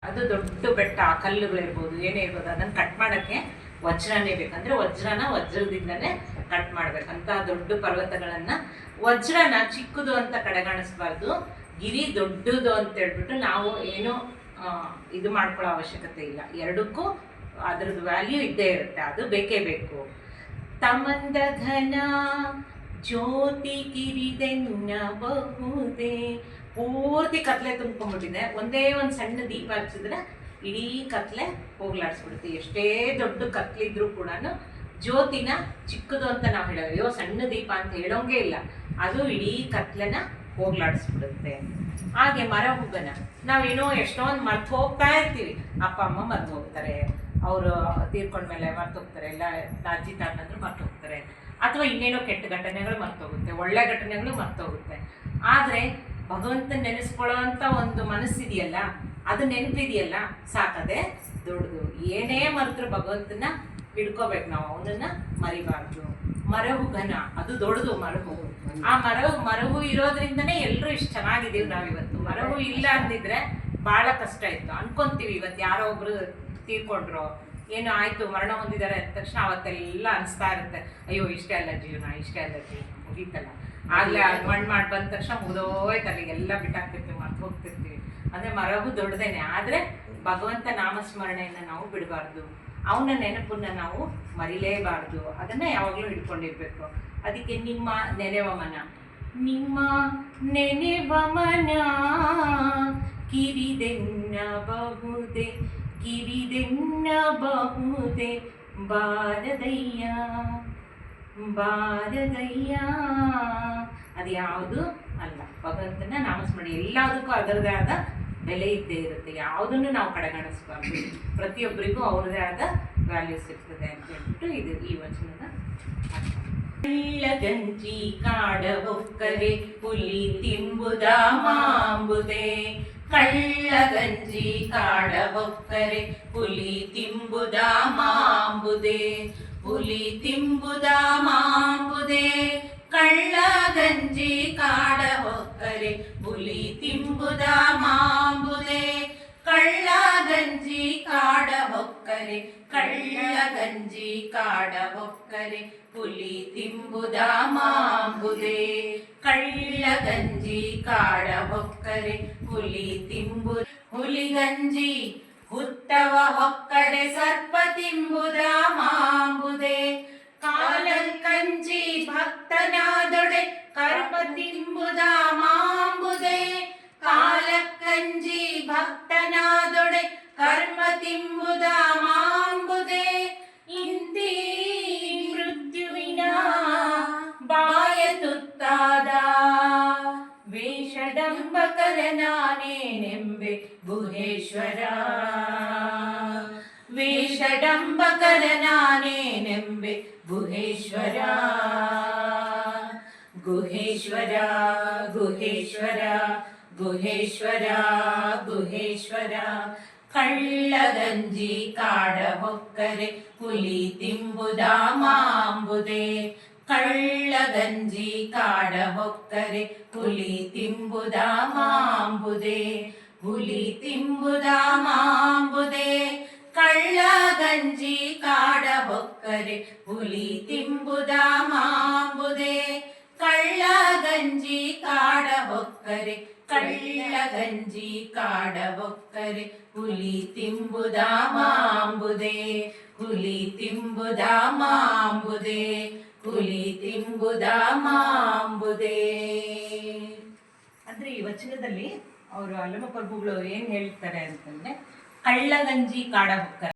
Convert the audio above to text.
ಅದು ದೊಡ್ಡ ಬೆಟ್ಟ ಕಲ್ಲುಗಳಿರ್ಬೋದು ಏನೇ ಇರ್ಬೋದು ಅದನ್ನು ಕಟ್ ಮಾಡೋಕ್ಕೆ ವಜ್ರನೇ ಬೇಕಂದ್ರೆ ವಜ್ರದಿಂದನೇ ಕಟ್ ಮಾಡ್ಬೇಕಂತ ದೊಡ್ಡ ಪರ್ವತಗಳನ್ನ ವಜ್ರನ ಚಿಕ್ಕದು ಅಂತ ಕಡೆಗಾಣಿಸ್ಬಾರ್ದು, ಗಿರಿ ದೊಡ್ಡದು ಅಂತ ಹೇಳ್ಬಿಟ್ಟು ನಾವು ಏನು ಇದು ಮಾಡ್ಕೊಳ್ಳೋ ಅವಶ್ಯಕತೆ ಇಲ್ಲ. ಎರಡಕ್ಕೂ ಅದ್ರದ್ದು ವ್ಯಾಲ್ಯೂ ಇದ್ದೇ ಇರುತ್ತೆ, ಅದು ಬೇಕೇ ಬೇಕು. ತಮಂದ ಘನ ಜ್ಯೋತಿ ಕಿರಿದೆನ್ನಬಹುದೇ, ಪೂರ್ತಿ ಕತ್ಲೆ ತುಂಬ್ಕೊಂಡ್ಬಿಟ್ಟಿದೆ, ಒಂದೇ ಒಂದು ಸಣ್ಣ ದೀಪ ಹಚ್ಚಿದ್ರೆ ಇಡೀ ಕತ್ಲೆ ಹೋಗ್ಲಾಡ್ಸ್ಬಿಡುತ್ತೆ. ಎಷ್ಟೇ ದೊಡ್ಡ ಕತ್ಲಿದ್ರೂ ಕೂಡ ಜ್ಯೋತಿನ ಚಿಕ್ಕದು ಅಂತ ನಾವು ಹೇಳೋದು, ಅಯ್ಯೋ ಸಣ್ಣ ದೀಪ ಅಂತ ಹೇಳೋಂಗೆ ಇಲ್ಲ, ಅದು ಇಡೀ ಕತ್ಲೆನ ಹೋಗ್ಲಾಡಿಸ್ಬಿಡುತ್ತೆ. ಹಾಗೆ ಮರ ಹುಗ್ಗನ ನಾವೇನೋ ಎಷ್ಟೊಂದು ಮರ್ತು ಹೋಗ್ತಾ ಇರ್ತೀವಿ. ಅಪ್ಪ ಅಮ್ಮ ಮರ್ತು ಹೋಗ್ತಾರೆ, ಅವರು ತೀರ್ಕೊಂಡ್ಮೇಲೆ ಮರ್ತು ಹೋಗ್ತಾರೆ, ಎಲ್ಲ ಅಜ್ಜಿ ತಾತಂದ್ರು ಮರ್ತು ಹೋಗ್ತಾರೆ, ಅಥವಾ ಇನ್ನೇನೋ ಕೆಟ್ಟ ಘಟನೆಗಳು ಮರ್ತೋಗುತ್ತೆ, ಒಳ್ಳೆ ಘಟನೆಗಳು ಮರ್ತೋಗುತ್ತೆ. ಆದರೆ ಭಗವಂತನ ನೆನೆಸ್ಕೊಳ್ಳೋ ಅಂತ ಒಂದು ಮನಸ್ಸಿದೆಯಲ್ಲ, ಅದು ನೆನಪಿದೆಯಲ್ಲ, ಸಾಕದೆ ದೊಡ್ಡದು. ಏನೇ ಮರೆತರು ಭಗವಂತನ ಹಿಡ್ಕೋಬೇಕು ನಾವು, ಅವನನ್ನ ಮರಿಬಾರ್ದು. ಮರವು ಘನ, ಅದು ದೊಡ್ಡದು ಮರವು. ಆ ಮರವು ಇರೋದ್ರಿಂದನೇ ಎಲ್ಲರೂ ಇಷ್ಟು ಚೆನ್ನಾಗಿದ್ದೀವಿ ನಾವಿವತ್ತು. ಮರವು ಇಲ್ಲ ಅಂದಿದ್ರೆ ಬಹಳ ಕಷ್ಟ ಇತ್ತು. ಅನ್ಕೊಂತೀವಿ ಇವತ್ತು ಯಾರೋ ಒಬ್ರು ತೀರ್ಕೊಂಡ್ರು, ಏನು ಆಯ್ತು ಮರಣ ಹೊಂದಿದ್ದಾರೆ ಅಂದ ತಕ್ಷಣ ಅವತ್ತೆಲ್ಲ ಅನಿಸ್ತಾ ಇರುತ್ತೆ, ಅಯ್ಯೋ ಇಷ್ಟೇ ಅಲ್ಲ ಜೀವನ, ಇಷ್ಟೇ ಅಲ್ಲ ಜೀವನ, ಮುಗೀತಲ್ಲ. ಆಗ್ಲೇ ಮಣ್ಣು ಮಾಡಿ ಬಂದ ತಕ್ಷಣ ಮುಗಿದೋಯ್ತಲ್ಲ, ಎಲ್ಲ ಬಿಟ್ಟಾಕ್ತಿರ್ತೀವಿ, ಮರ್ತು ಹೋಗ್ತಿರ್ತೀವಿ. ಅಂದ್ರೆ ಮರವು ದೊಡ್ಡದೇನೆ, ಆದ್ರೆ ಭಗವಂತ ನಾಮಸ್ಮರಣೆಯನ್ನ ನಾವು ಬಿಡಬಾರ್ದು, ಅವನ ನೆನಪನ್ನ ನಾವು ಮರಿಲೇಬಾರ್ದು, ಅದನ್ನ ಯಾವಾಗಲೂ ಹಿಡ್ಕೊಂಡಿರ್ಬೇಕು. ಅದಕ್ಕೆ ನಿಮ್ಮ ನೆನೆವ ಮನ, ನಿಮ್ಮ ನೆನೆವ ಮನ ಕಿರಿದೆನ್ನಬಹುದೇ, ಕಿರಿದೆನ್ನಬಹುದೇ, ಬಾರದಯ್ಯ ಬಾರದಯ್ಯ. ಅದು ಯಾವುದು ಅಲ್ಲ, ಭಗವಂತನ ನಾಮಸ್ಮರಣೆ ಎಲ್ಲದಕ್ಕೂ ಅದರದೇ ಆದ ಬೆಲೆ ಇದ್ದೇ ಇರುತ್ತೆ. ಯಾವುದನ್ನು ನಾವು ಕಡೆಗಣಿಸ್ಬಾರ್ದು, ಪ್ರತಿಯೊಬ್ಬರಿಗೂ ಅವ್ರದೇ ಆದ ವ್ಯಾಲ್ಯೂಸ್ ಇರ್ತದೆ ಅಂತ ಹೇಳ್ಬಿಟ್ಟು ಇದು ಈ ವಚನದ ಅರ್ಥ. ಕಳ್ಳಗಂಜಿ ಕಾಡ ಹೊಕ್ಕರೆ ಹುಲಿ ತಿಂಬುದ ಮಾಂಬುದೆ, ಕಳ್ಳಗಂಜಿ ಕಾಡ ಹೊಕ್ಕರೆ ಹುಲಿ ತಿಂಬುದ ಮಾಂಬುದೆ, ಹುಲಿ ತಿಂಬುದ ಮಾಂಬುದೆ, ಕಳ್ಳಗಂಜಿ ಕಾಡ ಹೊಕ್ಕರೆ ಹುಲಿ ತಿಂಬುದ ಮಾಂಬುದೆ, ಕಳ್ಳಗಂಜಿ ಕಾಡ ಹೊಕ್ಕರೆ, ಕಳ್ಳಗಂಜಿ ಕಾಡ ಹೊಕ್ಕರೆ ಹುಲಿ ತಿಂಬುದ ಮಾಂಬುದೆ, ಕಳ್ಳಗಂಜಿ ಕಾಡ ಹೊಕ್ಕರೆ ಹುಲಿ ತಿಂಬು. ಹುಲಿಗಂಜಿ ಹುತ್ತವ ಹೊಕ್ಕಡೆ ಸರ್ಪ ತಿಂಬುದ ಮಾಂಬುದೆ, ಕಾಲಕ್ಕಂಜಿ ಭಕ್ತನಾದೊಡೆ ಕರ್ಮ ತಿಂಬುದ ಮಾಂಬುದೆ, ಕಾಲಕ್ಕಂಜಿ ಭಕ್ತನಾದೊಡೆ ಕರ್ಮ ತಿಂಬುದ ಮಾಂಬುದೆ, ಇಂತಿ ಮೃತ್ಯುವಿನ ಬಾಯ ತುತ್ತಾದ ವೇಷಡಂಬಕರ ನಾನೇನೆಂಬೆ ಗುಹೇಶ್ವರ, ವೇಷಡಂಬಕರ ನಾನೇನೆಂಬೆ ಗುಹೇಶ್ವರ, ಗುಹೇಶ್ವರ ಗುಹೇಶ್ವರ ಗುಹೇಶ್ವರ ಗುಹೇಶ್ವರ, ಕಳ್ಳಗಂಜಿ ಕಾಡ ಹೊಕ್ಕರೆ ಹುಲಿ ತಿಂಬುದ ಮಾಂಬುದೆ, ಕಳ್ಳಗಂಜಿ ಕಾಡ ಹೊಕ್ಕರೆ ಹುಲಿ ತಿಂಬುದ ಮಾಂಬುದೆ, ಹುಲಿ ತಿಂಬುದ ಮಾಂಬುದೆ, ಕಳ್ಳಗಂಜಿ ಕಾಡ ಹೊಕ್ಕರೆ ಹುಲಿ ತಿಂಬುದ ಮಾಂಬುದೆ, ಕಳ್ಳಗಂಜಿ ಕಾಡ ಹೊಕ್ಕರೆ, ಕಳ್ಳಗಂಜಿ ಕಾಡ ಹೊಕ್ಕರೆ ಹುಲಿ ತಿಂಬುದ ಮಾಂಬುದೆ, ಹುಲಿ ತಿಂಬುದ ಮಾಂಬುದೆ, ಹುಲಿ ತಿಂಬುದ ಮಾಂಬುದೆ. ಅಂದ್ರೆ ಈ ವಚನದಲ್ಲಿ ಅವರು ಅಲ್ಲಮ ಪ್ರಭುಗಳು ಏನ್ ಹೇಳ್ತಾರೆ ಅಂತಂದ್ರೆ, ಕಳ್ಳಗಂಜಿ ಕಾಡ ಹೊಕ್ಕರೆ